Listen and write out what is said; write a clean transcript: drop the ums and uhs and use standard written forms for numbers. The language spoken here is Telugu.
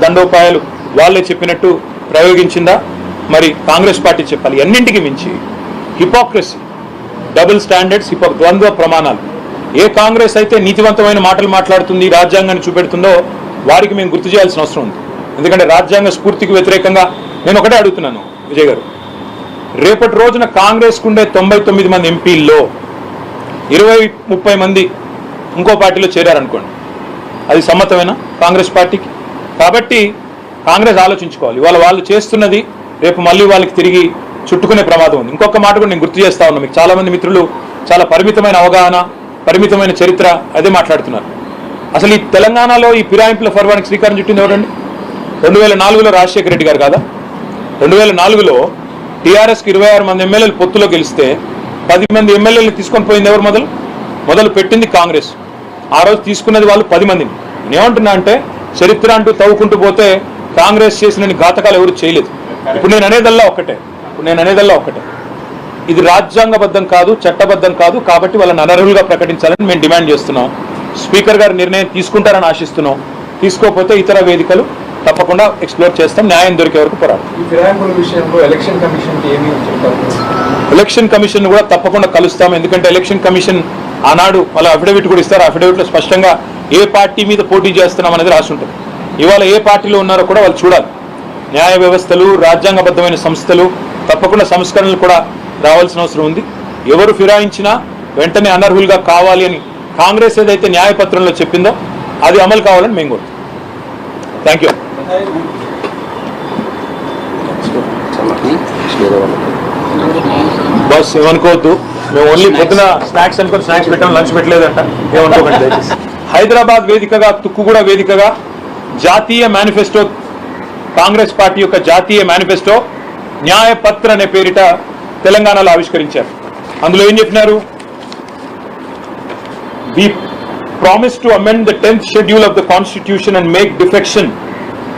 దండోపాయాలు వాళ్ళే చెప్పినట్టు ప్రయోగించిందా, మరి కాంగ్రెస్ పార్టీ చెప్పాలి. అన్నింటికి మించి హిపోక్రసీ, డబుల్ స్టాండర్డ్స్, ద్వంద్వ ప్రమాణాలు. ఏ కాంగ్రెస్ అయితే నీతివంతమైన మాటలు మాట్లాడుతుంది, రాజ్యాంగాన్ని చూపెడుతుందో వారికి మేము గుర్తు చేయాల్సిన అవసరం ఉంది. ఎందుకంటే రాజ్యాంగ స్ఫూర్తికి వ్యతిరేకంగా నేను ఒకటే అడుగుతున్నాను విజయ్ గారు, రేపటి రోజున కాంగ్రెస్కు ఉండే 99 మంది ఎంపీల్లో 20-30 మంది ఇంకో పార్టీలో చేరారనుకోండి, అది సమ్మతమేనా కాంగ్రెస్ పార్టీకి? కాబట్టి కాంగ్రెస్ ఆలోచించుకోవాలి. ఇవాళ వాళ్ళు చేస్తున్నది రేపు మళ్ళీ వాళ్ళకి తిరిగి చుట్టుకునే ప్రమాదం ఉంది. ఇంకొక మాట కూడా నేను గుర్తు చేస్తా ఉన్నా, మీకు చాలామంది మిత్రులు చాలా పరిమితమైన అవగాహన, పరిమితమైన చరిత్ర అదే మాట్లాడుతున్నారు. అసలు ఈ తెలంగాణలో ఈ ఫిరాయింపుల ఫర్వానికి శ్రీకారం చుట్టింది ఎవరండి? 2004లో రాజశేఖర రెడ్డి గారు కాదా? 2004లో టీఆర్ఎస్కి 26 మంది ఎమ్మెల్యేలు పొత్తులో గెలిస్తే 10 మంది ఎమ్మెల్యేలు తీసుకొని పోయింది ఎవరు? మొదలు పెట్టింది కాంగ్రెస్. ఆ రోజు తీసుకున్నది వాళ్ళు 10 మందిని. నేనేమంటున్నా అంటే చరిత్ర అంటూ తవ్వుకుంటూ పోతే కాంగ్రెస్ చేసిన ఘాతకాలు ఎవరు చేయలేదు. ఇప్పుడు నేను అనేదల్లా ఒక్కటే, ఇది రాజ్యాంగబద్ధం కాదు, చట్టబద్ధం కాదు. కాబట్టి వాళ్ళని అనర్హులుగా ప్రకటించాలని మేము డిమాండ్ చేస్తున్నాం. స్పీకర్ గారు నిర్ణయం తీసుకుంటారని ఆశిస్తున్నాం. తీసుకోకపోతే ఇతర వేదికలు తప్పకుండా ఎక్స్ప్లోర్ చేస్తాం, న్యాయం దొరికే వరకు పోరాటం. ఎలక్షన్ కమిషన్ కూడా తప్పకుండా కలుస్తాం. ఎందుకంటే ఎలక్షన్ కమిషన్ ఆనాడు వాళ్ళ అఫిడవిట్ కూడా ఇస్తారు. అఫిడవిట్లో స్పష్టంగా ఏ పార్టీ మీద పోటీ చేస్తున్నాం అనేది రాసి ఉంటుంది. ఇవాళ ఏ పార్టీలో ఉన్నారో కూడా వాళ్ళు చూడాలి. న్యాయ వ్యవస్థలు, రాజ్యాంగబద్ధమైన సంస్థలు తప్పకుండా సంస్కరణలు కూడా రావాల్సిన అవసరం ఉంది. ఎవరు ఫిరాయించినా వెంటనే అనర్హులుగా కావాలి అని కాంగ్రెస్ ఏదైతే న్యాయపత్రంలో చెప్పిందో అది అమలు కావాలని మేము కోరుతాం. Thank you. బస్ ఏమనుకోవద్దు, మేము ఓన్లీ పొద్దున స్నాక్స్ అనుకుని స్నాక్స్ పెట్టాం, లంచ్ పెట్టలేదంట, ఏమనుకోకండి దయచేసి. హైదరాబాద్ వేదికగా, తుక్కుగూడ వేదికగా జాతీయ మేనిఫెస్టో, కాంగ్రెస్ పార్టీ యొక్క జాతీయ మేనిఫెస్టో న్యాయపత్ర అనే పేరిట తెలంగాణలో ఆవిష్కరించారు. అందులో ఏం చెప్పినారు? We promise to amend the 10th schedule of the Constitution and make defection